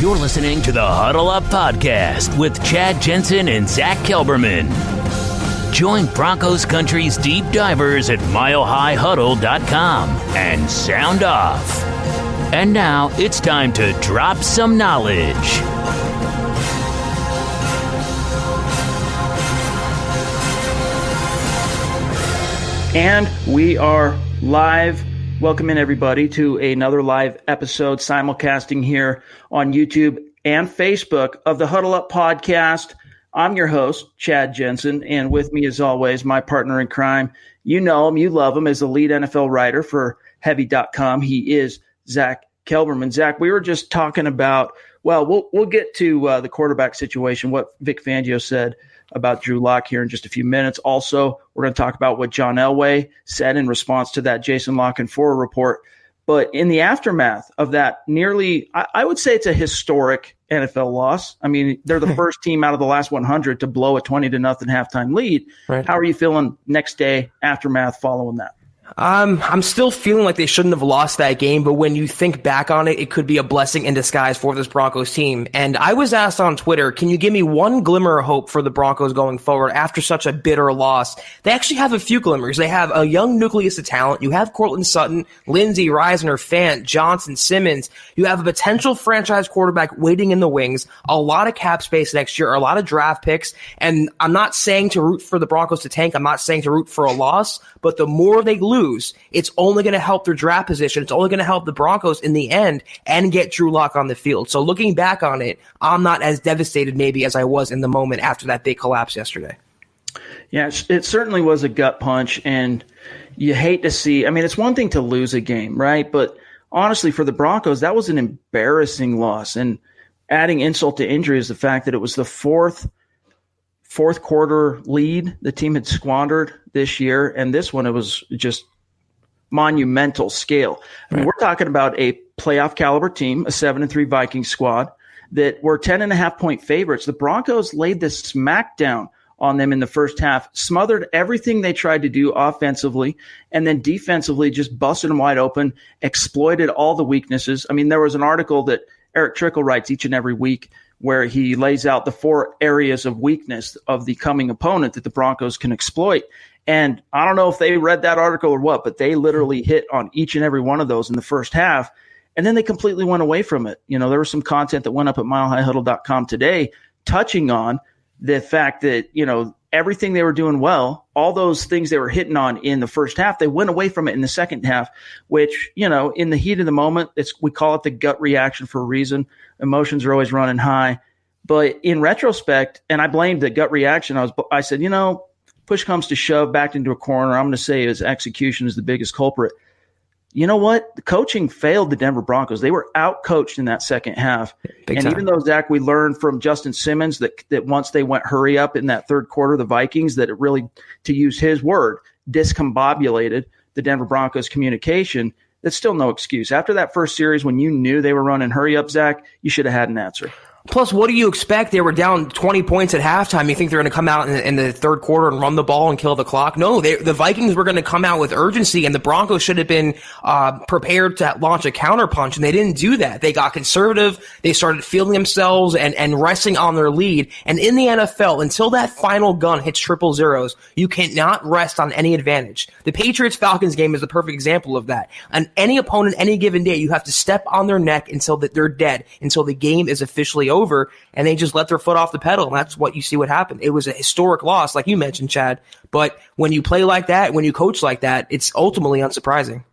You're listening to the Huddle Up Podcast with Chad Jensen and Zack Kelberman. Join Broncos Country's deep divers at milehighhuddle.com and sound off. And now it's time to drop some knowledge. And we are live. Welcome in, everybody, to another live episode simulcasting here on YouTube and Facebook of the Huddle Up Podcast. I'm your host, Chad Jensen, and with me, as always, my partner in crime. You know him, you love him, as the lead NFL writer for Heavy.com. He is Zack Kelberman. Zack, we were just talking about, well, we'll get to the quarterback situation, what Vic Fangio said about Drew Lock here in just a few minutes. Also, we're going to talk about what John Elway said in response to that Jason Lock and Ford report. But in the aftermath of that nearly, I would say it's a historic NFL loss. I mean, they're the first team out of the last 100 to blow a 20-0 halftime lead. Right. How are you feeling next day, aftermath, following that? I'm still feeling like they shouldn't have lost that game, but when you think back on it, it could be a blessing in disguise for this Broncos team. And I was asked on Twitter, can you give me one glimmer of hope for the Broncos going forward after such a bitter loss? They actually have a few glimmers. They have a young nucleus of talent. You have Cortland Sutton, Lindsey, Reisner, Fant, Johnson, Simmons. You have a potential franchise quarterback waiting in the wings, a lot of cap space next year, a lot of draft picks. And I'm not saying to root for the Broncos to tank. I'm not saying to root for a loss, but the more they lose, it's only going to help their draft position. It's only going to help the Broncos in the end and get Drew Lock on the field. So looking back on it, I'm not as devastated maybe as I was in the moment after that big collapse yesterday. Yeah, it certainly was a gut punch, and you hate to see – I mean, it's one thing to lose a game, right? But honestly, for the Broncos, that was an embarrassing loss. And adding insult to injury is the fact that it was the fourth quarter lead the team had squandered this year, and this one, it was just monumental scale. I mean, we're talking about a playoff caliber team, a 7-3 Vikings squad that were 10.5-point favorites. The Broncos laid the smackdown on them in the first half, smothered everything they tried to do offensively, and then defensively just busted them wide open, exploited all the weaknesses. I mean, there was an article that Eric Trickle writes each and every week where he lays out the 4 areas of weakness of the coming opponent that the Broncos can exploit. And I don't know if they read that article or what, but they literally hit on each and every one of those in the first half, and then they completely went away from it. You know, there was some content that went up at milehighhuddle.com today touching on the fact that, you know, everything they were doing well, all those things they were hitting on in the first half, they went away from it in the second half, which, you know, in the heat of the moment, we call it the gut reaction for a reason. Emotions are always running high. But in retrospect, and I blamed the gut reaction, I said, you know, push comes to shove, backed into a corner. I'm going to say his execution is the biggest culprit. You know what? The coaching failed the Denver Broncos. They were out-coached in that second half. Big time. Even though, Zach, we learned from Justin Simmons that once they went hurry up in that third quarter, the Vikings, that it really, to use his word, discombobulated the Denver Broncos communication, that's still no excuse. After that first series, when you knew they were running hurry up, Zach, you should have had an answer. Plus, what do you expect? They were down 20 points at halftime. You think they're going to come out in the third quarter and run the ball and kill the clock? No, the Vikings were going to come out with urgency, and the Broncos should have been prepared to launch a counterpunch, and they didn't do that. They got conservative. They started feeling themselves and resting on their lead. And in the NFL, until that final gun hits triple zeros, you cannot rest on any advantage. The Patriots-Falcons game is the perfect example of that. On any opponent, any given day, you have to step on their neck until they're dead, until the game is officially over, and they just let their foot off the pedal, and that's what you see what happened. It was a historic loss, like you mentioned, Chad, but when you play like that, when you coach like that, it's ultimately unsurprising.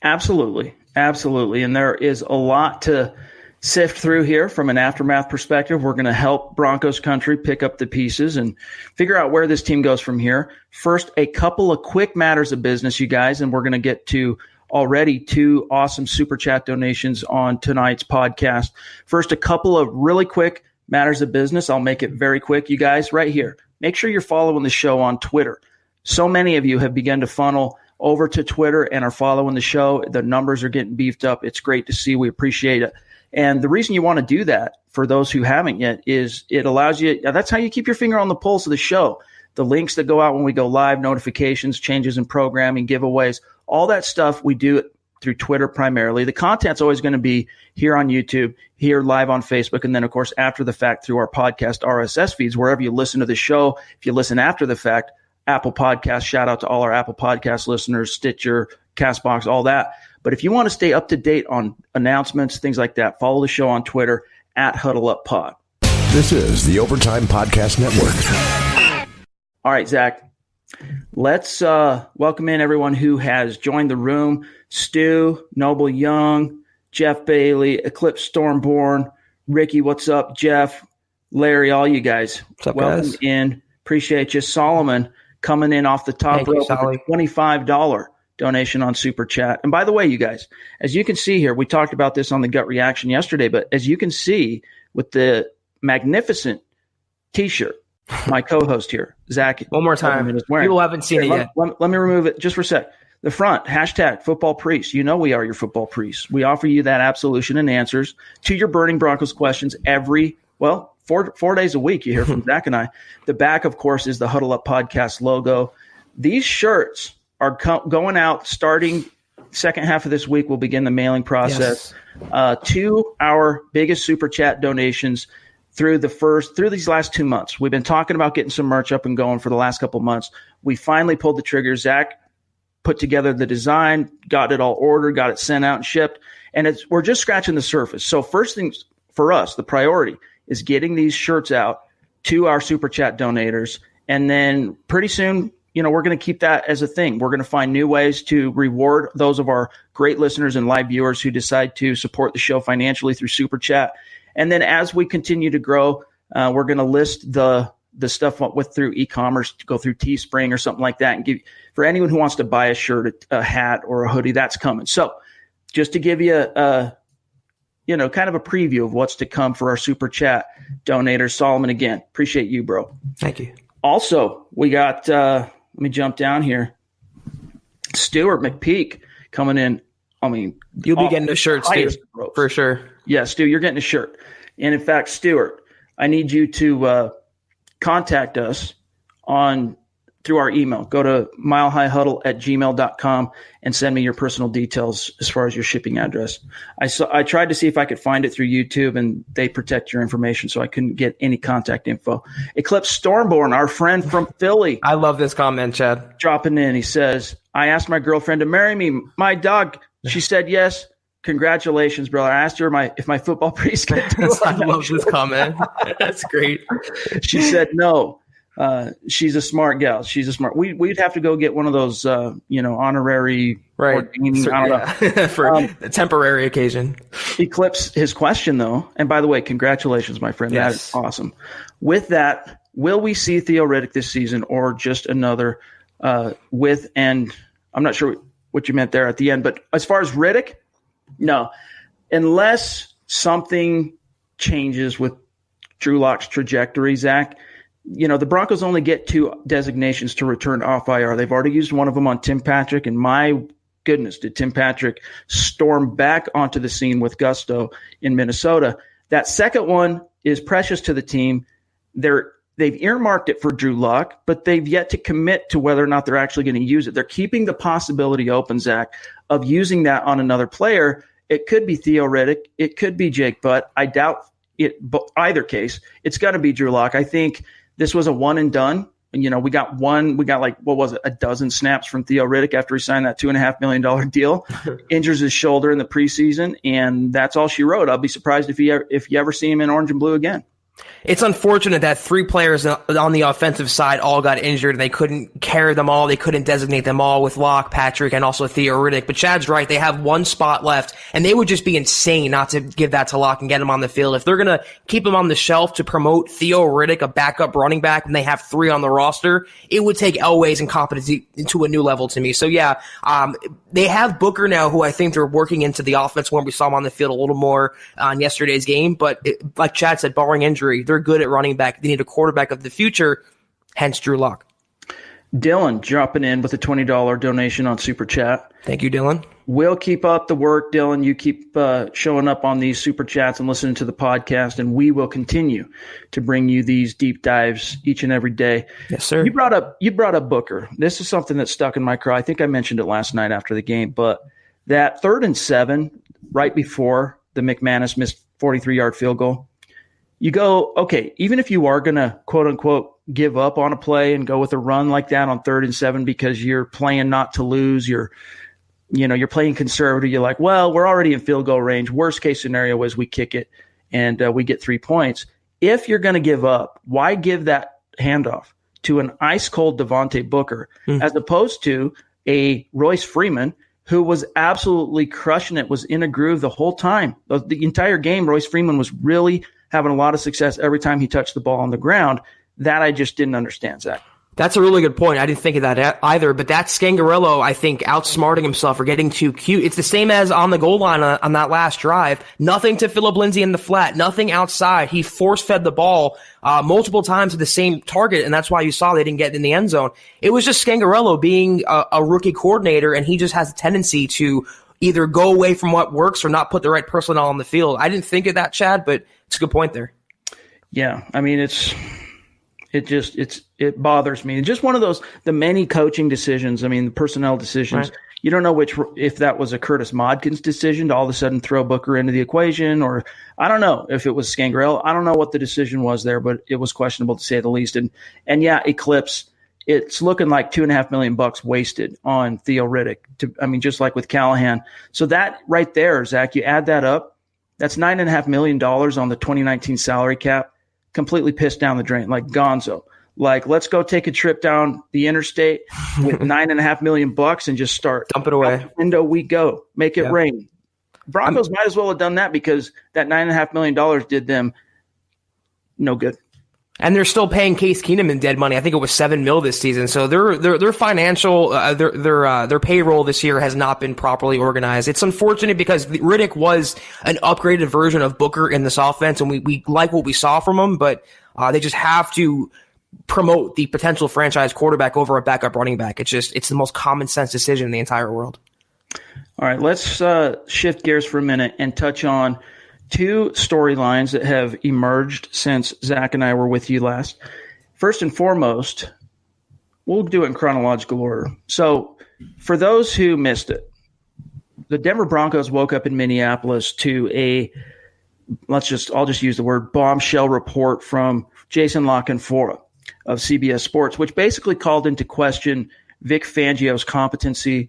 Absolutely. And there is a lot to sift through here from an aftermath perspective. We're going to help Broncos country pick up the pieces and figure out where this team goes from here. First, a couple of quick matters of business, you guys, and we're going to get to already 2 awesome super chat donations on tonight's podcast. First, a couple of really quick matters of business. I'll make it very quick. You guys, right here, make sure you're following the show on Twitter. So many of you have begun to funnel over to Twitter and are following the show. The numbers are getting beefed up. It's great to see. We appreciate it. And the reason you want to do that, for those who haven't yet, is it allows you – that's how you keep your finger on the pulse of the show. The links that go out when we go live, notifications, changes in programming, giveaways, all that stuff we do through Twitter primarily. The content's always going to be here on YouTube, here live on Facebook, and then, of course, after the fact through our podcast RSS feeds, wherever you listen to the show. If you listen after the fact, Apple Podcasts, shout out to all our Apple Podcast listeners, Stitcher, CastBox, all that. But if you want to stay up to date on announcements, things like that, follow the show on Twitter at HuddleUpPod. This is the Overtime Podcast Network. All right, Zach. Let's welcome in everyone who has joined the room. Stu, Noble Young, Jeff Bailey, Eclipse Stormborn, Ricky, what's up? Jeff, Larry, all you guys. What's up, welcome guys? in. Appreciate you. Solomon coming in off the top rope with a $25 donation on Super Chat. And by the way, you guys, as you can see here, we talked about this on the gut reaction yesterday, but as you can see with the magnificent T-shirt, my co-host here, Zach. One more time. People haven't seen it yet. Let me remove it just for a sec. The front, hashtag football priest. You know we are your football priests. We offer you that absolution and answers to your burning Broncos questions four days a week. You hear from Zach and I. The back, of course, is the Huddle Up Podcast logo. These shirts are going out starting second half of this week. We'll begin the mailing process to our biggest Super Chat donations through these last 2 months. We've been talking about getting some merch up and going for the last couple months. We finally pulled the trigger. Zach put together the design, got it all ordered, got it sent out and shipped, and we're just scratching the surface. So first things for us, the priority is getting these shirts out to our Super Chat donators, and then pretty soon, we're going to keep that as a thing. We're going to find new ways to reward those of our great listeners and live viewers who decide to support the show financially through Super Chat. And then as we continue to grow, we're going to list the stuff through e-commerce, to go through Teespring or something like that, and give for anyone who wants to buy a shirt, a hat, or a hoodie, that's coming. So just to give you kind of a preview of what's to come for our Super Chat donators. Solomon, again, appreciate you, bro. Thank you. Also, we got, let me jump down here, Stuart McPeak coming in. I mean, you'll be getting a shirt, Stu, for sure. Yeah, Stu, you're getting a shirt. And in fact, Stuart, I need you to contact us through our email. Go to milehighhuddle@gmail.com and send me your personal details as far as your shipping address. I tried to see if I could find it through YouTube, and they protect your information, so I couldn't get any contact info. Eclipse Stormborn, our friend from Philly. I love this comment, Chad. Dropping in. He says, I asked my girlfriend to marry me. My dog, she said yes. Congratulations, brother. I asked her if my football priest could do it. I love this comment. That's great. She said no. She's a smart gal. We'd have to go get one of those, honorary. Right. I don't know. For a temporary occasion. Eclipse his question, though. And by the way, congratulations, my friend. Yes. That is awesome. With that, will we see Theo Riddick this season, or just another and I'm not sure what you meant there at the end, but as far as Riddick, no. Unless something changes with Drew Lock's trajectory, Zach, the Broncos only get 2 designations to return off IR. They've already used one of them on Tim Patrick, and my goodness, did Tim Patrick storm back onto the scene with gusto in Minnesota. That second one is precious to the team. They've earmarked it for Drew Lock, but they've yet to commit to whether or not they're actually going to use it. They're keeping the possibility open, Zach, of using that on another player. It could be Theo Riddick. It could be Jake Butt. I doubt it. But either case, it's going to be Drew Lock. I think this was a one and done. We got a dozen snaps from Theo Riddick after he signed that $2.5 million deal, injures his shoulder in the preseason, and that's all she wrote. I'll be surprised if you ever see him in orange and blue again. It's unfortunate that 3 players on the offensive side all got injured, and they couldn't carry them all. They couldn't designate them all with Locke, Patrick, and also Theo Riddick. But Chad's right. They have 1 spot left, and they would just be insane not to give that to Locke and get him on the field. If they're going to keep him on the shelf to promote Theo Riddick, a backup running back, and they have 3 on the roster, it would take Elway's incompetency to a new level to me. So, yeah, they have Booker now, who I think they're working into the offense when we saw him on the field a little more on yesterday's game. But like Chad said, barring injury, they're good at running back. They need a quarterback of the future, hence Drew Lock. Dylan dropping in with a $20 donation on Super Chat. Thank you, Dylan. We'll keep up the work, Dylan. You keep showing up on these Super Chats and listening to the podcast, and we will continue to bring you these deep dives each and every day. Yes, sir. You brought up Booker. This is something that stuck in my craw. I think I mentioned it last night after the game, but that 3rd and 7, right before the McManus missed 43-yard field goal, you go, okay, even if you are going to, quote-unquote, give up on a play and go with a run like that on 3rd and 7 because you're playing not to lose, you're playing conservative, you're like, well, we're already in field goal range. Worst case scenario is we kick it and we get 3 points. If you're going to give up, why give that handoff to an ice-cold Devontae Booker as opposed to a Royce Freeman who was absolutely crushing it, was in a groove the whole time. The entire game, Royce Freeman was really having a lot of success every time he touched the ball on the ground. That I just didn't understand, Zach. That's a really good point. I didn't think of that either, but that's Scangarello, I think, outsmarting himself or getting too cute. It's the same as on the goal line on that last drive. Nothing to Phillip Lindsay in the flat, nothing outside. He force-fed the ball multiple times to the same target, and that's why you saw they didn't get in the end zone. It was just Scangarello being a rookie coordinator, and he just has a tendency to either go away from what works or not put the right personnel on the field. I didn't think of that, Chad, but it's a good point there. Yeah, I mean, it bothers me. Just one of those, the many coaching decisions. I mean, the personnel decisions. Right. You don't know if that was a Curtis Modkins decision to all of a sudden throw Booker into the equation, or I don't know if it was Scangarello. I don't know what the decision was there, but it was questionable to say the least. And yeah, Eclipse, it's looking like $2.5 million wasted on Theo Riddick. Just like with Callahan. So that right there, Zach, you add that up, that's $9.5 million on the 2019 salary cap. Completely pissed down the drain, like Gonzo. Like, let's go take a trip down the interstate with $9.5 million and just start. Dump it away. Out the window we go. Make it rain. Broncos might as well have done that because that $9.5 million did them no good. And they're still paying Case Keenum in dead money. I think it was $7 million this season. So their financial, their payroll this year has not been properly organized. It's unfortunate because Riddick was an upgraded version of Booker in this offense, and we like what we saw from him. But they just have to promote the potential franchise quarterback over a backup running back. It's the most common sense decision in the entire world. All right, let's shift gears for a minute and touch on 2 storylines that have emerged since Zach and I were with you last. First and foremost, we'll do it in chronological order. So for those who missed it, the Denver Broncos woke up in Minneapolis to I'll just use the word bombshell report from Jason La Canfora of CBS Sports, which basically called into question Vic Fangio's competency,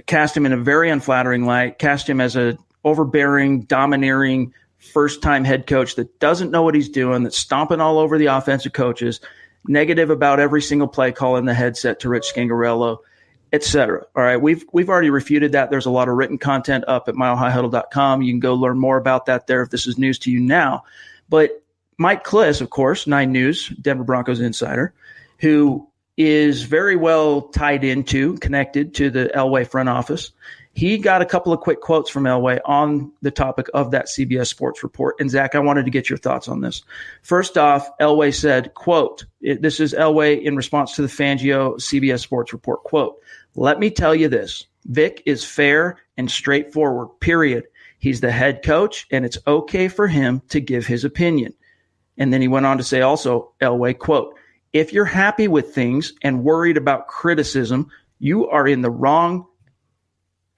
cast him in a very unflattering light, cast him as a overbearing, domineering, first-time head coach that doesn't know what he's doing, that's stomping all over the offensive coaches, negative about every single play call in the headset to Rich Scangarello, etc. All right, we've already refuted that. There's a lot of written content up at milehighhuddle.com. You can go learn more about that there if this is news to you now. But Mike Kliss, of course, 9 News, Denver Broncos insider, who is very well connected to the Elway front office. He got a couple of quick quotes from Elway on the topic of that CBS Sports report. And, Zach, I wanted to get your thoughts on this. First off, Elway said, quote, this is Elway in response to the Fangio CBS Sports report, quote, "Let me tell you this. Vic is fair and straightforward, period. He's the head coach, and it's okay for him to give his opinion." And then he went on to say also, Elway, quote, "If you're happy with things and worried about criticism, you are in the wrong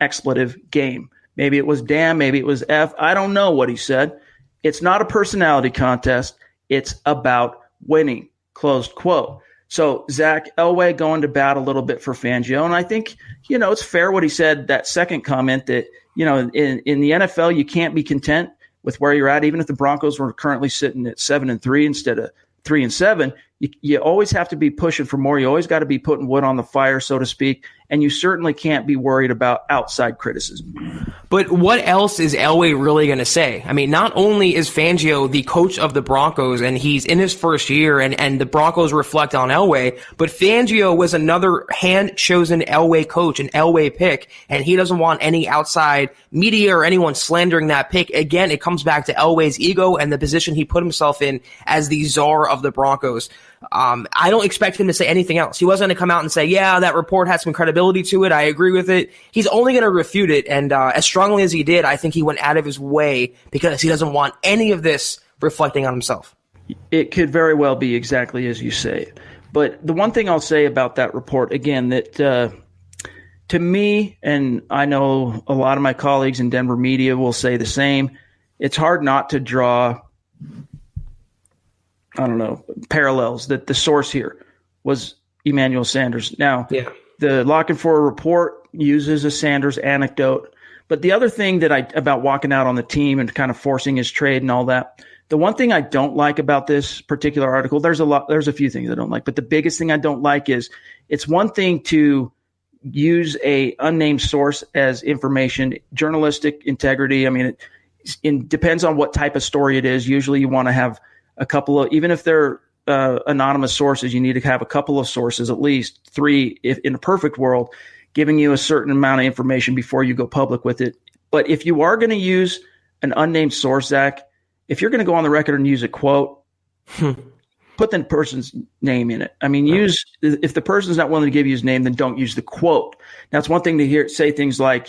expletive game." Maybe it was damn, maybe it was F. I don't know what he said. It's not a personality contest. It's about winning, closed quote. So Zach, Elway going to bat a little bit for Fangio. And I think, it's fair what he said, that second comment that, in the NFL, you can't be content with where you're at. Even if the Broncos were currently sitting at 7-3 instead of 3-7, you always have to be pushing for more. You always got to be putting wood on the fire, so to speak. And you certainly can't be worried about outside criticism. But what else is Elway really going to say? I mean, not only is Fangio the coach of the Broncos and he's in his first year and the Broncos reflect on Elway, but Fangio was another hand-chosen Elway coach, an Elway pick, and he doesn't want any outside media or anyone slandering that pick. Again, it comes back to Elway's ego and the position he put himself in as the czar of the Broncos. I don't expect him to say anything else. He wasn't going to come out and say, yeah, that report has some credibility to it. I agree with it. He's only going to refute it. And as strongly as he did, I think he went out of his way because he doesn't want any of this reflecting on himself. It could very well be exactly as you say. But the one thing I'll say about that report, again, that to me, and I know a lot of my colleagues in Denver media will say the same, it's hard not to draw, parallels that the source here was Emmanuel Sanders. Now, the Lock and Four report uses a Sanders anecdote, but the other thing about walking out on the team and kind of forcing his trade and all that, the one thing I don't like about this particular article, there's a few things I don't like, but the biggest thing I don't like is it's one thing to use a unnamed source as information, journalistic integrity. I mean, it depends on what type of story it is. Usually you want to have a couple of, even if they're anonymous sources, you need to have a couple of sources, at least 3, if in a perfect world, giving you a certain amount of information before you go public with it. But if you are going to use an unnamed source, Zach, if you're going to go on the record and use a quote, put the person's name in it. I mean, if the person's not willing to give you his name, then don't use the quote. Now, it's one thing to say things like,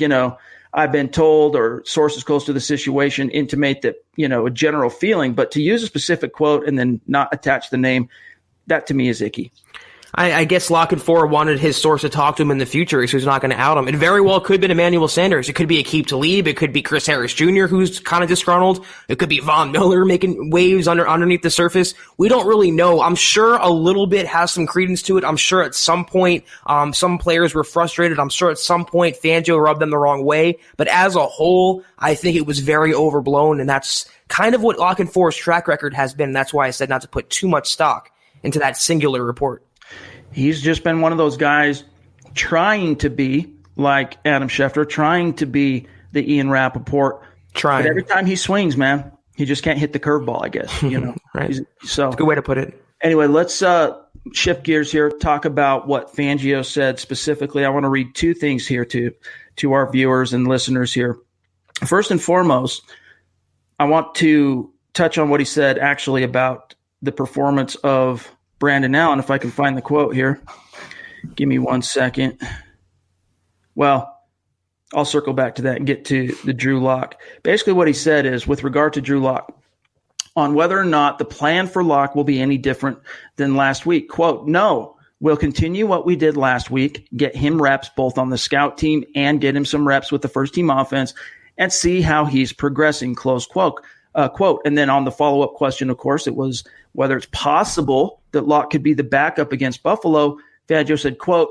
I've been told, or sources close to the situation intimate that, a general feeling, but to use a specific quote and then not attach the name, that to me is icky. I guess Lock and Four wanted his source to talk to him in the future, so he's not going to out him. It very well could have been Emmanuel Sanders. It could be Aqib Talib. It could be Chris Harris Jr., who's kind of disgruntled. It could be Von Miller making waves underneath the surface. We don't really know. I'm sure a little bit has some credence to it. I'm sure at some point some players were frustrated. I'm sure at some point Fangio rubbed them the wrong way. But as a whole, I think it was very overblown, and that's kind of what Lock and Four's track record has been. That's why I said not to put too much stock into that singular report. He's just been one of those guys trying to be like Adam Schefter, trying to be the Ian Rappaport. But every time he swings, man, he just can't hit the curveball, I guess. Right. So that's a good way to put it. Anyway, let's shift gears here, talk about what Fangio said specifically. I want to read 2 things here to our viewers and listeners here. First and foremost, I want to touch on what he said actually about the performance of Brandon Allen, if I can find the quote here. Give me 1 second. Well, I'll circle back to that and get to the Drew Lock. Basically what he said is, with regard to Drew Lock, on whether or not the plan for Lock will be any different than last week. Quote, "No, we'll continue what we did last week, get him reps both on the scout team and get him some reps with the first team offense and see how he's progressing," close quote. And then on the follow-up question, of course, it was whether it's possible that Lock could be the backup against Buffalo. Fangio said, quote,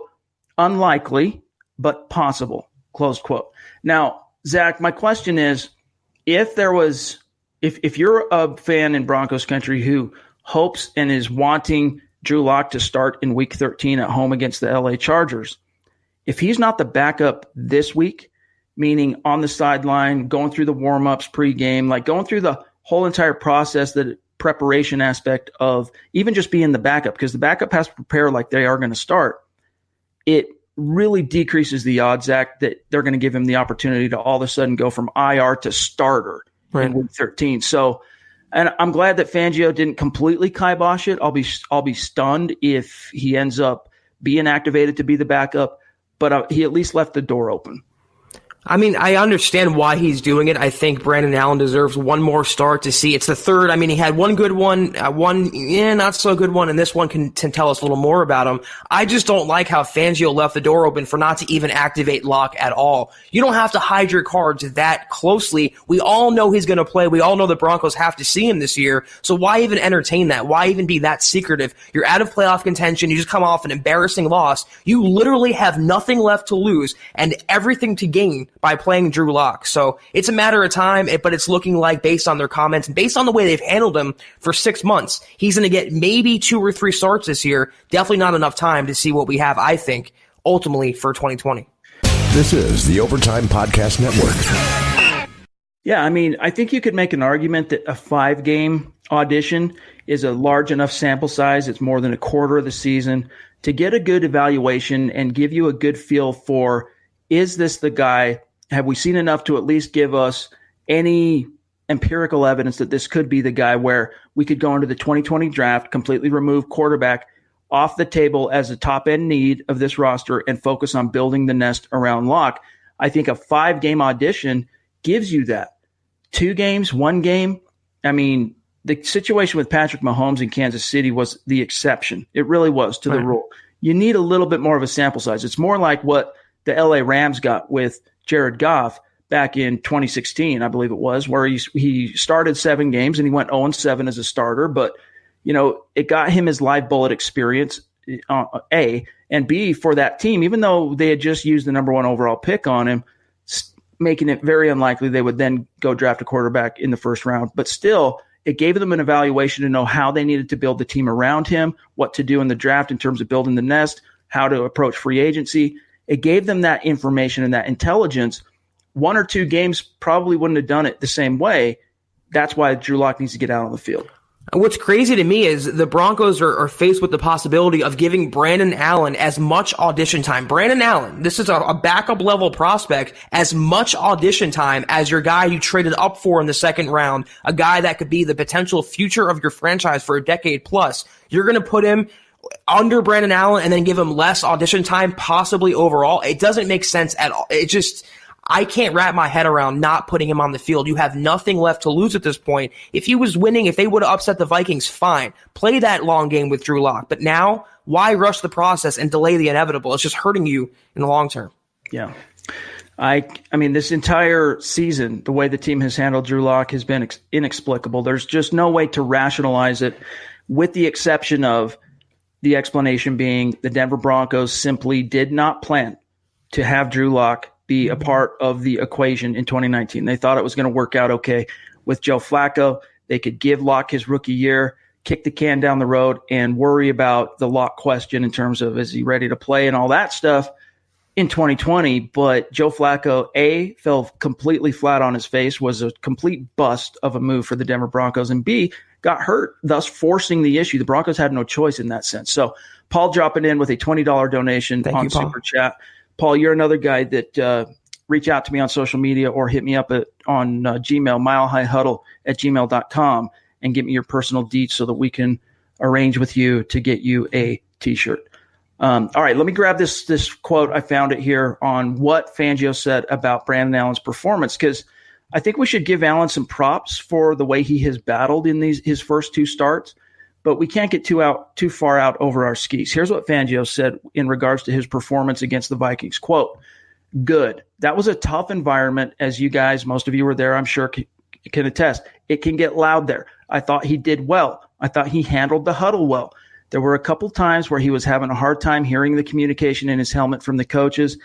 "Unlikely, but possible," close quote. Now, Zach, my question is, if you're a fan in Broncos country who hopes and is wanting Drew Lock to start in week 13 at home against the LA Chargers, if he's not the backup this week, meaning on the sideline, going through the warm-ups pregame, like going through the whole entire process, the preparation aspect of even just being the backup, because the backup has to prepare like they are going to start, it really decreases the odds, Zach, that they're going to give him the opportunity to all of a sudden go from IR to starter in week 13. So, and I'm glad that Fangio didn't completely kibosh it. I'll be stunned if he ends up being activated to be the backup, but he at least left the door open. I mean, I understand why he's doing it. I think Brandon Allen deserves one more start to see. It's the third. I mean, he had one good one, one not so good one, and this one can tell us a little more about him. I just don't like how Fangio left the door open for not to even activate Lock at all. You don't have to hide your cards that closely. We all know he's going to play. We all know the Broncos have to see him this year. So why even entertain that? Why even be that secretive? You're out of playoff contention. You just come off an embarrassing loss. You literally have nothing left to lose and everything to gain by playing Drew Lock. So it's a matter of time, but it's looking like, based on their comments and based on the way they've handled him for 6 months, he's going to get maybe 2 or 3 starts this year. Definitely not enough time to see what we have, I think, ultimately for 2020. This is the Overtime Podcast Network. Yeah, I mean, I think you could make an argument that a 5-game audition is a large enough sample size. It's more than a quarter of the season to get a good evaluation and give you a good feel for, is this the guy? Have we seen enough to at least give us any empirical evidence that this could be the guy where we could go into the 2020 draft, completely remove quarterback off the table as a top-end need of this roster and focus on building the nest around Lock? I think a 5-game audition gives you that. 2 games, 1 game, I mean, the situation with Patrick Mahomes in Kansas City was the exception. It really was to the rule. You need a little bit more of a sample size. It's more like what the LA Rams got with Jared Goff back in 2016, I believe it was, where he started 7 games and he went 0-7 as a starter. But, it got him his live bullet experience, A, and B, for that team, even though they had just used the number 1 overall pick on him, making it very unlikely they would then go draft a quarterback in the first round. But still, it gave them an evaluation to know how they needed to build the team around him, what to do in the draft in terms of building the nest, how to approach free agency. It gave them that information and that intelligence. 1 or 2 games probably wouldn't have done it the same way. That's why Drew Lock needs to get out on the field. What's crazy to me is the Broncos are faced with the possibility of giving Brandon Allen as much audition time. Brandon Allen, this is a backup level prospect, as much audition time as your guy you traded up for in the second round, a guy that could be the potential future of your franchise for a decade plus. You're going to put him under Brandon Allen and then give him less audition time, possibly overall. It doesn't make sense at all. I can't wrap my head around not putting him on the field. You have nothing left to lose at this point. If he was winning, if they would have upset the Vikings, fine. Play that long game with Drew Lock. But now, why rush the process and delay the inevitable? It's just hurting you in the long term. Yeah. I mean, this entire season, the way the team has handled Drew Lock has been inexplicable. There's just no way to rationalize it, with the exception of the explanation being the Denver Broncos simply did not plan to have Drew Lock be a part of the equation in 2019. They thought it was going to work out okay with Joe Flacco. They could give Lock his rookie year, kick the can down the road, and worry about the Lock question in terms of is he ready to play and all that stuff in 2020. But Joe Flacco, A, fell completely flat on his face, was a complete bust of a move for the Denver Broncos, and B, got hurt, thus forcing the issue. The Broncos had no choice in that sense. So Paul dropping in with a $20 donation on Super Chat. Paul, you're another guy that reach out to me on social media or hit me up on Gmail, milehighhuddle@gmail.com, and get me your personal deets so that we can arrange with you to get you a T-shirt. All right, let me grab this quote. I found it here on what Fangio said about Brandon Allen's performance, because I think we should give Allen some props for the way he has battled in his first 2 starts. But we can't get too far out over our skis. Here's what Fangio said in regards to his performance against the Vikings. Quote, "Good. That was a tough environment, as you guys, most of you were there, I'm sure can attest. It can get loud there. I thought he did well. I thought he handled the huddle well. There were a couple times where he was having a hard time hearing the communication in his helmet from the coaches.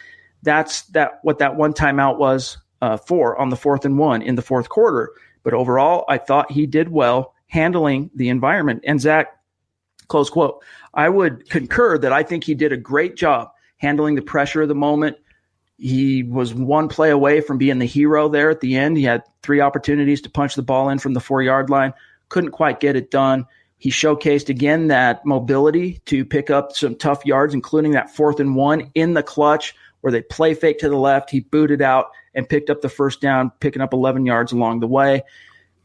That's what that one timeout was for on the 4th and 1 in the fourth quarter. But overall, I thought he did well handling the environment." And Zach, close quote, I would concur that I think he did a great job handling the pressure of the moment. He was 1 play away from being the hero there at the end. He had 3 opportunities to punch the ball in from the 4-yard line. Couldn't quite get it done. He showcased again that mobility to pick up some tough yards, including that 4th and 1 in the clutch where they play fake to the left. He booted out and picked up the first down, picking up 11 yards along the way.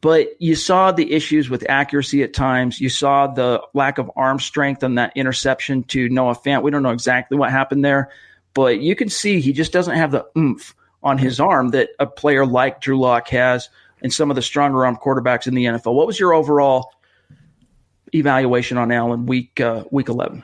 But you saw the issues with accuracy at times. You saw the lack of arm strength on that interception to Noah Fant. We don't know exactly what happened there, but you can see he just doesn't have the oomph on his arm that a player like Drew Lock has and some of the stronger arm quarterbacks in the NFL. What was your overall evaluation on Allen week 11?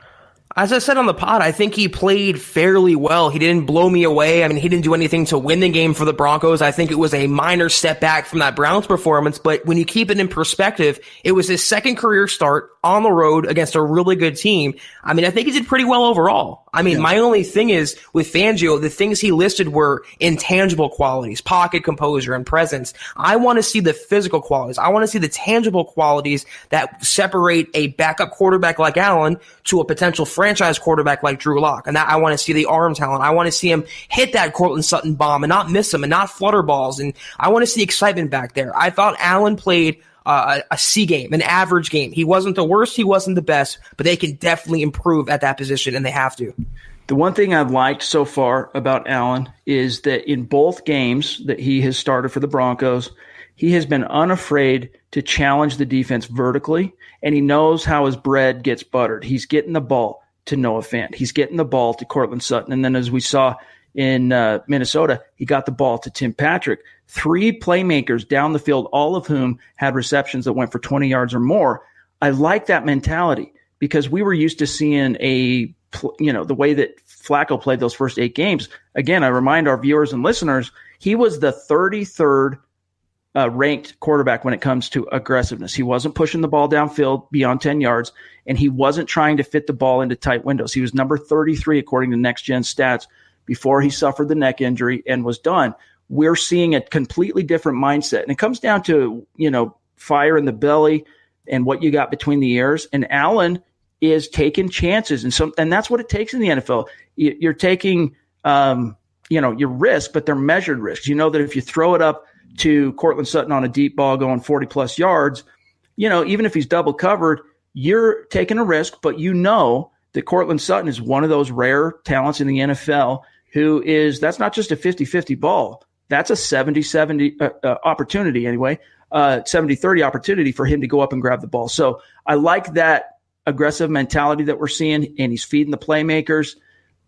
As I said on the pod, I think he played fairly well. He didn't blow me away. I mean, he didn't do anything to win the game for the Broncos. I think it was a minor step back from that Browns performance. But when you keep it in perspective, it was his second career start on the road against a really good team. I mean, I think he did pretty well overall. I mean, My only thing is with Fangio, the things he listed were intangible qualities, pocket composure and presence. I want to see the physical qualities. I want to see the tangible qualities that separate a backup quarterback like Allen to a potential franchise quarterback like Drew Lock. And that I want to see the arm talent. I want to see him hit that Cortland Sutton bomb and not miss him and not flutter balls. And I want to see excitement back there. I thought Allen played a C game, an average game. He wasn't the worst, he wasn't the best, but they can definitely improve at that position, and they have to. The one thing I've liked so far about Allen is that in both games that he has started for the Broncos, he has been unafraid to challenge the defense vertically, and he knows how his bread gets buttered. He's getting the ball to Noah Fant. He's getting the ball to Cortland Sutton. And then as we saw in Minnesota, he got the ball to Tim Patrick. 3 playmakers down the field, all of whom had receptions that went for 20 yards or more. I like that mentality because we were used to seeing the way that Flacco played those first 8 games, again, I remind our viewers and listeners, he was the 33rd ranked quarterback when it comes to aggressiveness. He wasn't pushing the ball downfield beyond 10 yards, and he wasn't trying to fit the ball into tight windows. He was number 33 according to Next Gen Stats before he suffered the neck injury and was done. We're seeing a completely different mindset, and it comes down to, fire in the belly and what you got between the ears. And Allen is taking chances, and that's what it takes in the NFL. You're taking, your risk, but they're measured risks. You know that if you throw it up to Cortland Sutton on a deep ball going 40-plus yards, even if he's double covered, you're taking a risk, but that Cortland Sutton is one of those rare talents in the NFL that's not just a 50-50 ball. That's a 70-70 opportunity anyway, 70-30 opportunity for him to go up and grab the ball. So I like that aggressive mentality that we're seeing, and he's feeding the playmakers,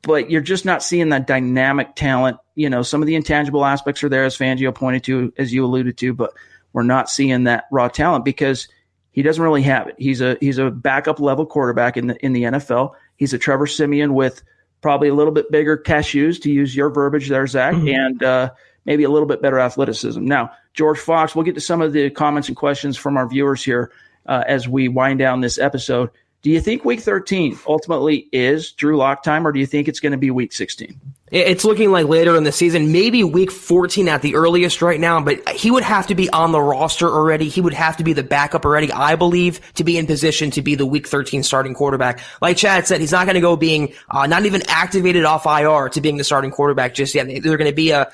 but you're just not seeing that dynamic talent. Some of the intangible aspects are there, as Fangio pointed to, as you alluded to, but we're not seeing that raw talent because he doesn't really have it. He's a backup level quarterback in the NFL. He's a Trevor Siemian with probably a little bit bigger cashews, to use your verbiage there, Zach, and maybe a little bit better athleticism. Now, George Fox, we'll get to some of the comments and questions from our viewers here as we wind down this episode. Do you think Week 13 ultimately is Drew Lock time, or do you think it's going to be Week 16? It's looking like later in the season, maybe Week 14 at the earliest right now, but he would have to be on the roster already. He would have to be the backup already, I believe, to be in position to be the Week 13 starting quarterback. Like Chad said, he's not going to go being not even activated off IR to being the starting quarterback just yet. There's going to be a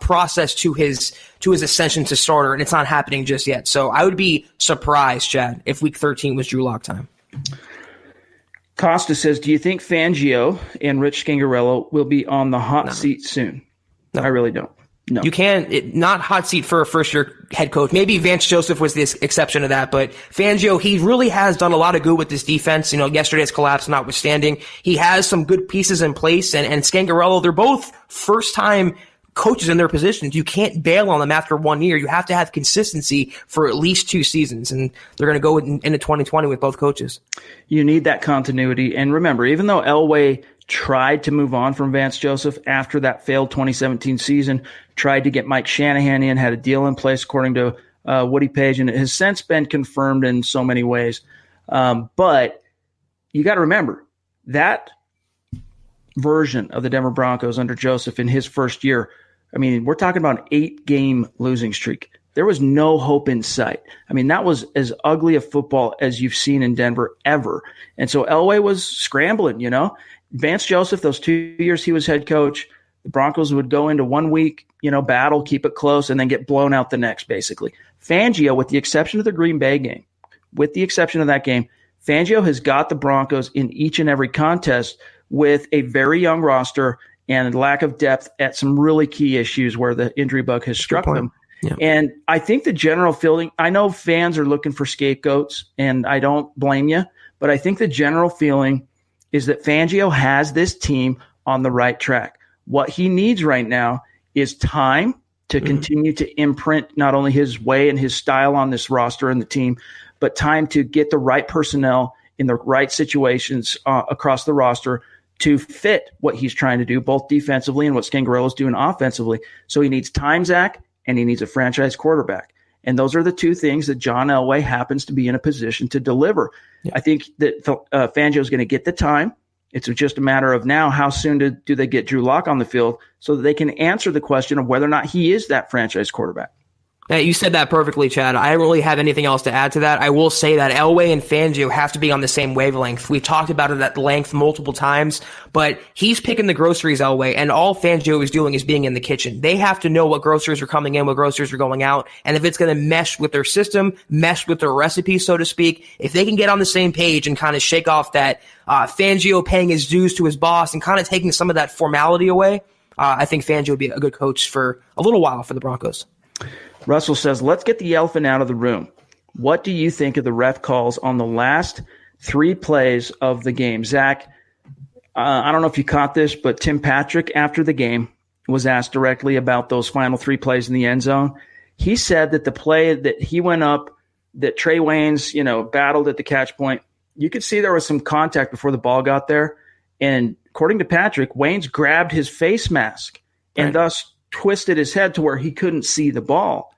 process to his ascension to starter, and it's not happening just yet. So I would be surprised, Chad, if Week 13 was Drew Lock time. Costa says, do you think Fangio and Rich Scangarello will be on the hot seat soon? No. I really don't. No. You can, not hot seat for a first-year head coach. Maybe Vance Joseph was the exception to that, but Fangio, he really has done a lot of good with this defense. Yesterday's collapse notwithstanding. He has some good pieces in place, and Scangarello, they're both first-time coaches in their positions. You can't bail on them after 1 year. You have to have consistency for at least 2 seasons, and they're going to go into 2020 with both coaches. You need that continuity. And remember, even though Elway tried to move on from Vance Joseph after that failed 2017 season, tried to get Mike Shanahan in, had a deal in place according to Woody Page, and it has since been confirmed in so many ways. But you got to remember, that version of the Denver Broncos under Joseph in his first year, we're talking about an 8-game losing streak. There was no hope in sight. That was as ugly a football as you've seen in Denver ever. And so Elway was scrambling, Vance Joseph, those 2 years he was head coach, the Broncos would go into 1 week, battle, keep it close, and then get blown out the next, basically. Fangio, with the exception of the Green Bay game, Fangio has got the Broncos in each and every contest with a very young roster and lack of depth at some really key issues where the injury bug has struck them. Yeah. And I think the general feeling, I know fans are looking for scapegoats, and I don't blame you, but I think the general feeling is that Fangio has this team on the right track. What he needs right now is time to continue to imprint not only his way and his style on this roster and the team, but time to get the right personnel in the right situations across the roster to fit what he's trying to do, both defensively and what Scangarello's doing offensively. So he needs time, Zach, and he needs a franchise quarterback. And those are the two things that John Elway happens to be in a position to deliver. Yeah. I think that Fangio is going to get the time. It's just a matter of now, how soon do they get Drew Lock on the field so that they can answer the question of whether or not he is that franchise quarterback. You said that perfectly, Chad. I don't really have anything else to add to that. I will say that Elway and Fangio have to be on the same wavelength. We've talked about it at length multiple times, but he's picking the groceries, Elway, and all Fangio is doing is being in the kitchen. They have to know what groceries are coming in, what groceries are going out, and if it's going to mesh with their system, mesh with their recipe, so to speak, if they can get on the same page and kind of shake off that Fangio paying his dues to his boss and kind of taking some of that formality away, I think Fangio would be a good coach for a little while for the Broncos. Russell says, let's get the elephant out of the room. What do you think of the ref calls on the last 3 plays of the game? Zach, I don't know if you caught this, but Tim Patrick, after the game, was asked directly about those final 3 plays in the end zone. He said that the play that he went up, that Trey Waynes, battled at the catch point, you could see there was some contact before the ball got there. And according to Patrick, Waynes grabbed his face mask and thus twisted his head to where he couldn't see the ball.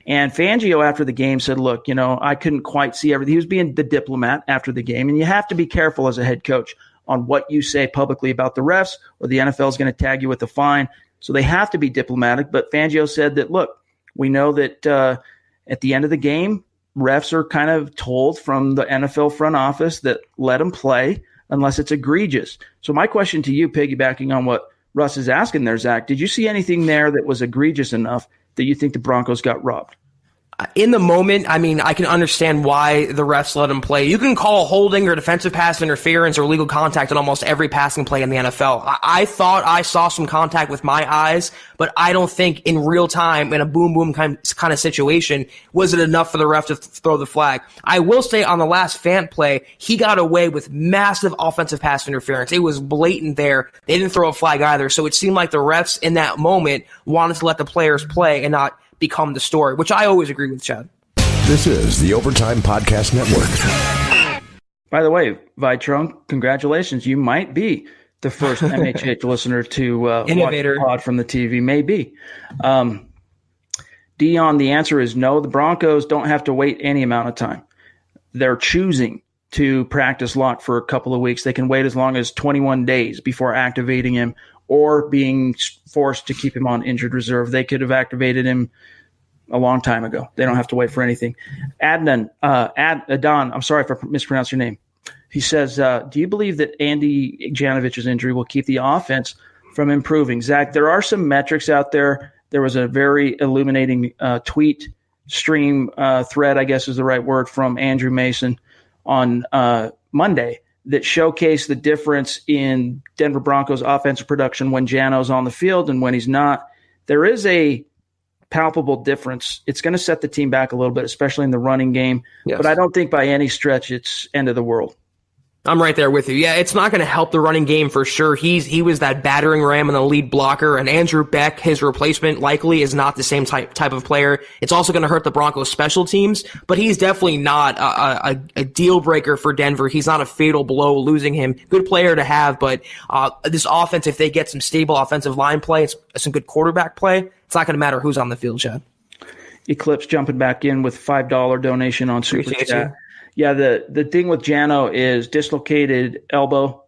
And Fangio after the game said, look, I couldn't quite see everything. He was being the diplomat after the game. And you have to be careful as a head coach on what you say publicly about the refs, or the NFL is going to tag you with a fine. So they have to be diplomatic. But Fangio said that, look, we know that at the end of the game, refs are kind of told from the NFL front office that let them play unless it's egregious. So my question to you, piggybacking on what Russ is asking there, Zach, did you see anything there that was egregious enough that you think the Broncos got robbed? In the moment, I can understand why the refs let him play. You can call holding or defensive pass interference or legal contact on almost every passing play in the NFL. I thought I saw some contact with my eyes, but I don't think in real time, in a boom kind of situation, was it enough for the ref to throw the flag. I will say on the last Fant play, he got away with massive offensive pass interference. It was blatant there. They didn't throw a flag either, so it seemed like the refs in that moment wanted to let the players play and not become the story, which I always agree with, Chad. This is the Overtime Podcast Network. By the way, Vitrunk, congratulations. You might be the first MHH listener to watch the pod from the TV. Maybe. Dion, the answer is no. The Broncos don't have to wait any amount of time. They're choosing to practice Locke for a couple of weeks. They can wait as long as 21 days before activating him or being forced to keep him on injured reserve. They could have activated him a long time ago. They don't have to wait for anything. Adnan, I'm sorry if I mispronounced your name. He says, do you believe that Andy Janovich's injury will keep the offense from improving? Zach, there are some metrics out there. There was a very illuminating tweet stream thread, I guess is the right word, from Andrew Mason on Monday that showcased the difference in Denver Broncos offensive production when Jano's on the field and when he's not. There is a palpable difference. It's going to set the team back a little bit, especially in the running game. Yes. But I don't think by any stretch it's end of the world. I'm right there with you. Yeah, it's not going to help the running game for sure. He was that battering ram and the lead blocker, and Andrew Beck, his replacement, likely is not the same type of player. It's also going to hurt the Broncos special teams, but he's definitely not a deal breaker for Denver. He's not a fatal blow losing him. Good player to have, but this offense, if they get some stable offensive line play, some good quarterback play, it's not going to matter who's on the field, Chad. Eclipse jumping back in with $5 donation on Super Chat. Yeah, the thing with Jano is dislocated elbow,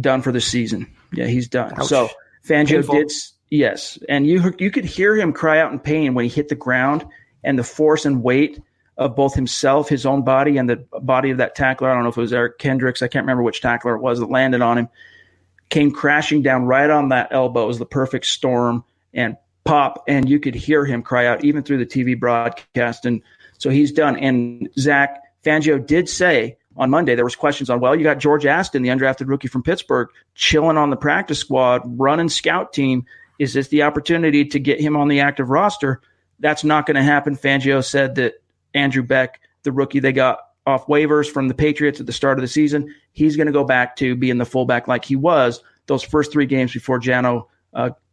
done for the season. Yeah, he's done. Ouch. So Fangio Painful. did, yes. And you could hear him cry out in pain when he hit the ground, and the force and weight of both himself, his own body, and the body of that tackler, I don't know if it was Eric Kendricks, I can't remember which tackler it was that landed on him, came crashing down right on that elbow. It was the perfect storm and pop, and you could hear him cry out even through the TV broadcast. And so he's done. And Zach, Fangio did say on Monday, there was questions on, well, you got George Aston, the undrafted rookie from Pittsburgh, chilling on the practice squad, running scout team. Is this the opportunity to get him on the active roster? That's not going to happen. Fangio said that Andrew Beck, the rookie they got off waivers from the Patriots at the start of the season, he's going to go back to being the fullback like he was those first 3 games before Jano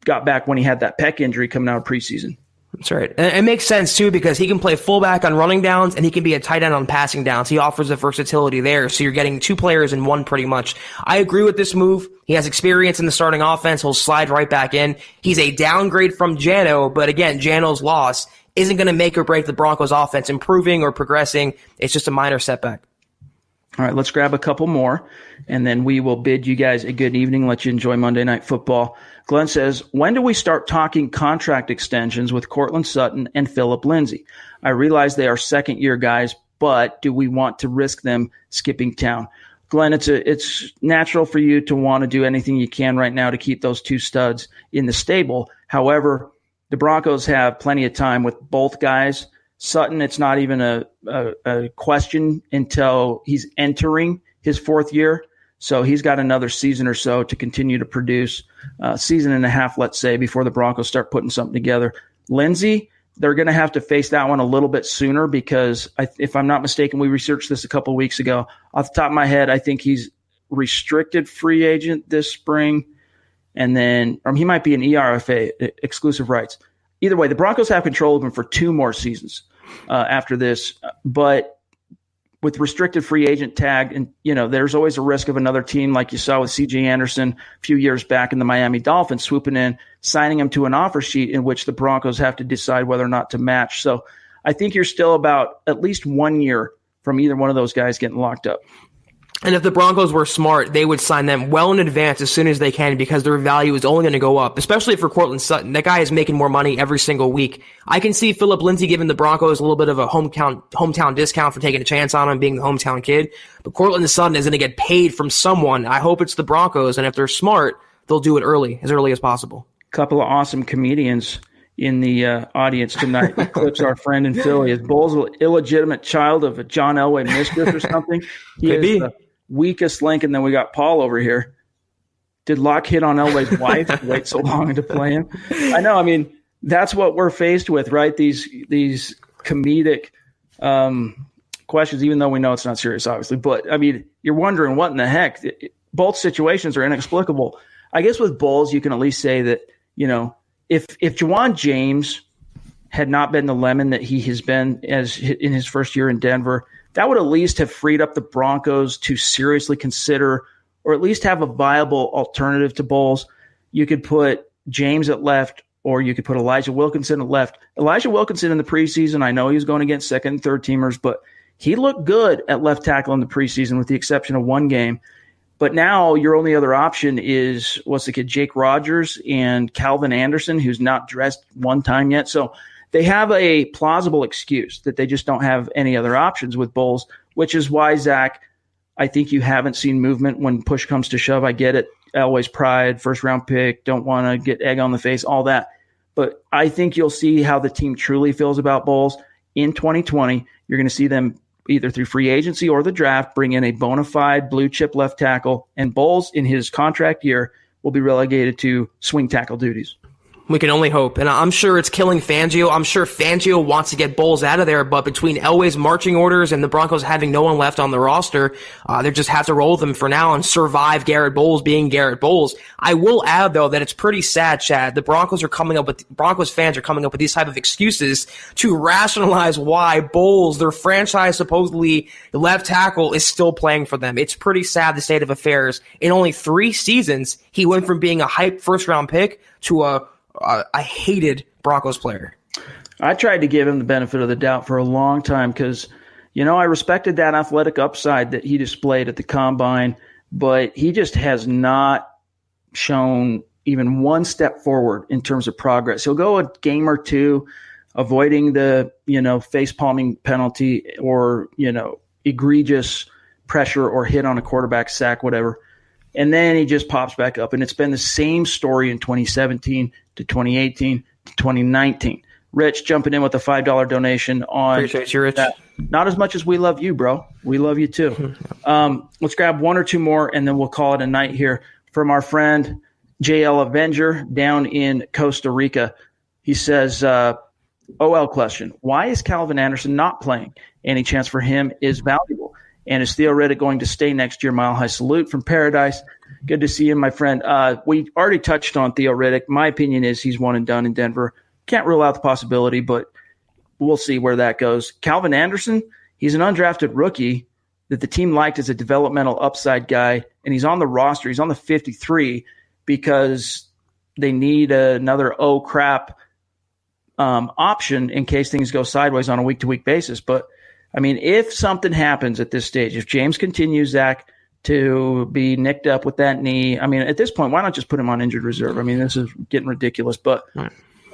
got back when he had that pec injury coming out of preseason. That's right. And it makes sense, too, because he can play fullback on running downs and he can be a tight end on passing downs. He offers the versatility there. So you're getting 2 players in one pretty much. I agree with this move. He has experience in the starting offense. He'll slide right back in. He's a downgrade from Jano, but again, Jano's loss isn't going to make or break the Broncos offense improving or progressing. It's just a minor setback. All right, let's grab a couple more, and then we will bid you guys a good evening, let you enjoy Monday Night Football. Glenn says, when do we start talking contract extensions with Cortland Sutton and Phillip Lindsay? I realize they are second-year guys, but do we want to risk them skipping town? Glenn, it's natural for you to want to do anything you can right now to keep those 2 studs in the stable. However, the Broncos have plenty of time with both guys. Sutton, it's not even a question until he's entering his 4th year. So he's got another season or so to continue to produce, season and a half, let's say, before the Broncos start putting something together. Lindsey, they're going to have to face that one a little bit sooner because, if I'm not mistaken, we researched this a couple of weeks ago. Off the top of my head, I think he's restricted free agent this spring, and then he might be an ERFA, exclusive rights. Either way, the Broncos have control of him for 2 more seasons after this. But with restricted free agent tag, and there's always a risk of another team like you saw with C.J. Anderson a few years back in the Miami Dolphins swooping in, signing him to an offer sheet in which the Broncos have to decide whether or not to match. So I think you're still about at least 1 year from either one of those guys getting locked up. And if the Broncos were smart, they would sign them well in advance as soon as they can, because their value is only going to go up, especially for Courtland Sutton. That guy is making more money every single week. I can see Philip Lindsay giving the Broncos a little bit of a hometown discount for taking a chance on him, being the hometown kid. But Courtland Sutton is going to get paid from someone. I hope it's the Broncos, and if they're smart, they'll do it as early as possible. Couple of awesome comedians in the audience tonight. Eclipse our friend in Philly. Is Bowles an illegitimate child of a John Elway mistress or something? Could be. Weakest link, and then we got Paul over here. Did Locke hit on Elway's wife to wait so long to play him? I know. I mean, that's what we're faced with, right? These comedic questions, even though we know it's not serious, obviously. But, I mean, you're wondering what in the heck. Both situations are inexplicable. I guess with Bowles, you can at least say that, if Juwan James had not been the lemon that he has been in his first year in Denver, that would at least have freed up the Broncos to seriously consider, or at least have a viable alternative to Bowles. You could put James at left, or you could put Elijah Wilkinson at left. Elijah Wilkinson in the preseason, I know he was going against second and third teamers, but he looked good at left tackle in the preseason with the exception of one game. But now your only other option is, what's the kid, Jake Rogers and Calvin Anderson, who's not dressed one time yet. So they have a plausible excuse that they just don't have any other options with Bowles, which is why, Zach, I think you haven't seen movement when push comes to shove. I get it. Elway's pride, first-round pick, don't want to get egg on the face, all that. But I think you'll see how the team truly feels about Bowles in 2020. You're going to see them either through free agency or the draft bring in a bona fide blue-chip left tackle, and Bowles in his contract year will be relegated to swing tackle duties. We can only hope. And I'm sure it's killing Fangio. I'm sure Fangio wants to get Bowles out of there, but between Elway's marching orders and the Broncos having no one left on the roster, they just have to roll with him for now and survive Garrett Bowles being Garrett Bowles. I will add, though, that it's pretty sad, Chad. The Broncos fans are coming up with these type of excuses to rationalize why Bowles, their franchise supposedly left tackle, is still playing for them. It's pretty sad, the state of affairs. In only 3 seasons, he went from being a hyped first-round pick to a hated Broncos player. I tried to give him the benefit of the doubt for a long time because, I respected that athletic upside that he displayed at the combine, but he just has not shown even one step forward in terms of progress. He'll go a game or two avoiding the, face palming penalty or, egregious pressure or hit on a quarterback sack, whatever. And then he just pops back up. And it's been the same story in 2017 to 2018 to 2019. Rich jumping in with a $5 donation on. Appreciate you, Rich. That. Not as much as we love you, bro. We love you too. Let's grab one or two more, and then we'll call it a night here. From our friend JL Avenger down in Costa Rica. He says, OL question. Why is Calvin Anderson not playing? Any chance for him is valuable. And is Theo Riddick going to stay next year? Mile High salute from Paradise. Good to see you, my friend. We already touched on Theo Riddick. My opinion is he's one and done in Denver. Can't rule out the possibility, but we'll see where that goes. Calvin Anderson, he's an undrafted rookie that the team liked as a developmental upside guy, and he's on the roster. He's on the 53 because they need another option in case things go sideways on a week-to-week basis. But I mean, if something happens at this stage, if James continues, Zach, to be nicked up with that knee, I mean, at this point, why not just put him on injured reserve? I mean, this is getting ridiculous, but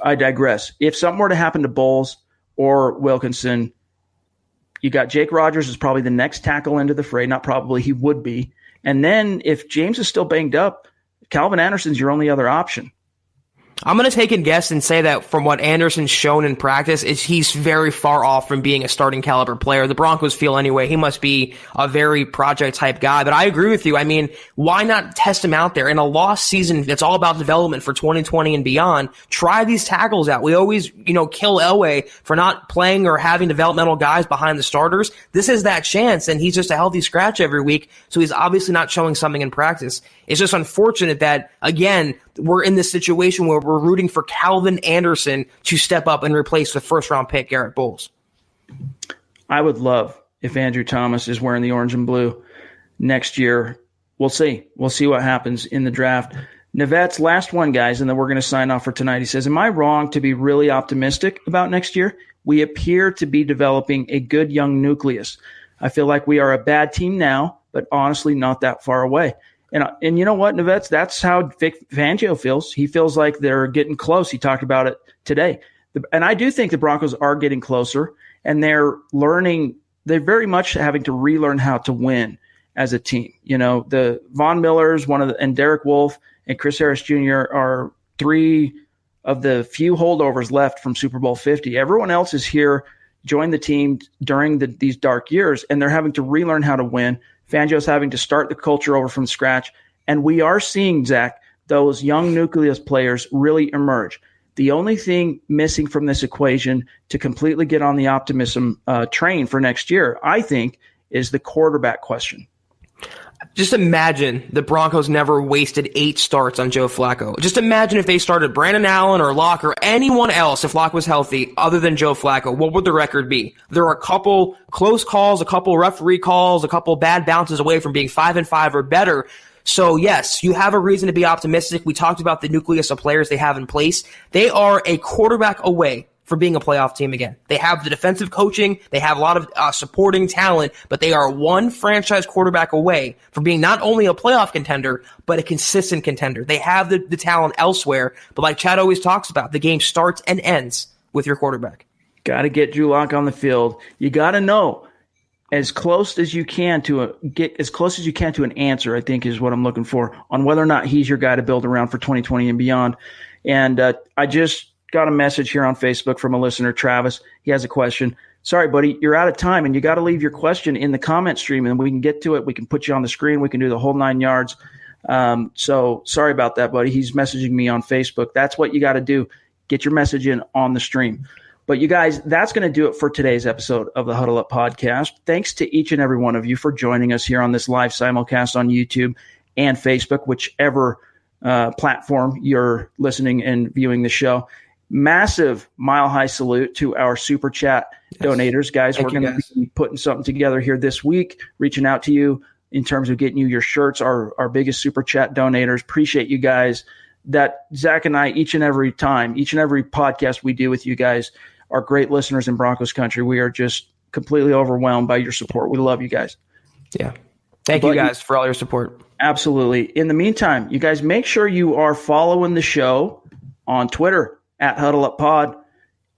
I digress. If something were to happen to Bowles or Wilkinson, you got Jake Rogers is probably the next tackle into the fray. Not probably, he would be. And then if James is still banged up, Calvin Anderson's your only other option. I'm going to take a guess and say that from what Anderson's shown in practice, is he's very far off from being a starting caliber player. The Broncos feel anyway he must be a very project type guy. But I agree with you. I mean, why not test him out there in a lost season that's all about development for 2020 and beyond? Try these tackles out. We always, kill Elway for not playing or having developmental guys behind the starters. This is that chance, and he's just a healthy scratch every week, so he's obviously not showing something in practice. It's just unfortunate that, again, we're in this situation where we're rooting for Calvin Anderson to step up and replace the first-round pick, Garrett Bowles. I would love if Andrew Thomas is wearing the orange and blue next year. We'll see. We'll see what happens in the draft. Navet's last one, guys, and then we're going to sign off for tonight. He says, am I wrong to be really optimistic about next year? We appear to be developing a good young nucleus. I feel like we are a bad team now, but honestly not that far away. And you know what, Navet's, that's how Vic Fangio feels. He feels like they're getting close. He talked about it today. And I do think the Broncos are getting closer, and they're learning. They're very much having to relearn how to win as a team. You know, the Von Millers, and Derek Wolfe and Chris Harris Jr. are three of the few holdovers left from Super Bowl 50. Everyone else is here, joined the team during these dark years, and they're having to relearn how to win. Fangio's having to start the culture over from scratch. And we are seeing, Zach, those young nucleus players really emerge. The only thing missing from this equation to completely get on the optimism train for next year, I think, is the quarterback question. Just imagine the Broncos never wasted 8 starts on Joe Flacco. Just imagine if they started Brandon Allen or Locke or anyone else, if Locke was healthy, other than Joe Flacco. What would the record be? There are a couple close calls, a couple referee calls, a couple bad bounces away from being 5-5 or better. So, yes, you have a reason to be optimistic. We talked about the nucleus of players they have in place. They are a quarterback away from being a playoff team again. They have the defensive coaching. They have a lot of supporting talent, but they are one franchise quarterback away from being not only a playoff contender, but a consistent contender. They have the talent elsewhere, but like Chad always talks about, the game starts and ends with your quarterback. Got to get Drew Lock on the field. You got to know as close as you can to an answer, I think is what I'm looking for, on whether or not he's your guy to build around for 2020 and beyond. And I just got a message here on Facebook from a listener, Travis. He has a question. Sorry, buddy, you're out of time, and you got to leave your question in the comment stream, and we can get to it. We can put you on the screen. We can do the whole 9 yards. So sorry about that, buddy. He's messaging me on Facebook. That's what you got to do. Get your message in on the stream. But you guys, that's going to do it for today's episode of the Huddle Up Podcast. Thanks to each and every one of you for joining us here on this live simulcast on YouTube and Facebook, whichever platform you're listening and viewing the show. Massive mile-high salute to our Super Chat donators. Guys, we're going to be putting something together here this week, reaching out to you in terms of getting you your shirts, our biggest Super Chat donators. Appreciate you guys. That Zach and I, each and every podcast we do with you guys, are great listeners in Broncos country. We are just completely overwhelmed by your support. We love you guys. Yeah. Thank you guys for all your support. Absolutely. In the meantime, you guys make sure you are following the show on Twitter @HuddleUpPod.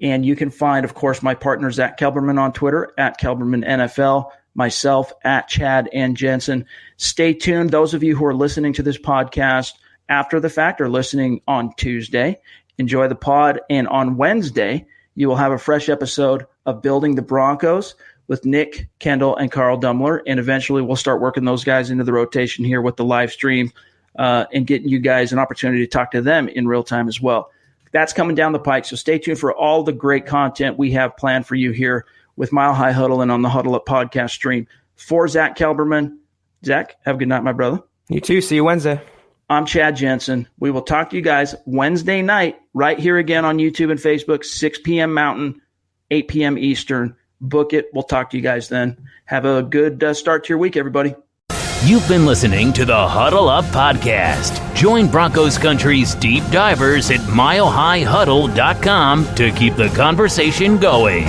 And you can find, of course, my partner Zack Kelberman on Twitter @KelbermanNFL, myself @Chad and Jensen. Stay tuned. Those of you who are listening to this podcast after the fact or listening on Tuesday, enjoy the pod. And on Wednesday, you will have a fresh episode of Building the Broncos with Nick Kendall and Carl Dummler. And eventually we'll start working those guys into the rotation here with the live stream and getting you guys an opportunity to talk to them in real time as well. That's coming down the pike. So stay tuned for all the great content we have planned for you here with Mile High Huddle and on the Huddle Up podcast stream. For Zack Kelberman, Zach, have a good night, my brother. You too. See you Wednesday. I'm Chad Jensen. We will talk to you guys Wednesday night right here again on YouTube and Facebook, 6 p.m. Mountain, 8 p.m. Eastern. Book it. We'll talk to you guys then. Have a good start to your week, everybody. You've been listening to the Huddle Up Podcast. Join Broncos Country's deep divers at milehighhuddle.com to keep the conversation going.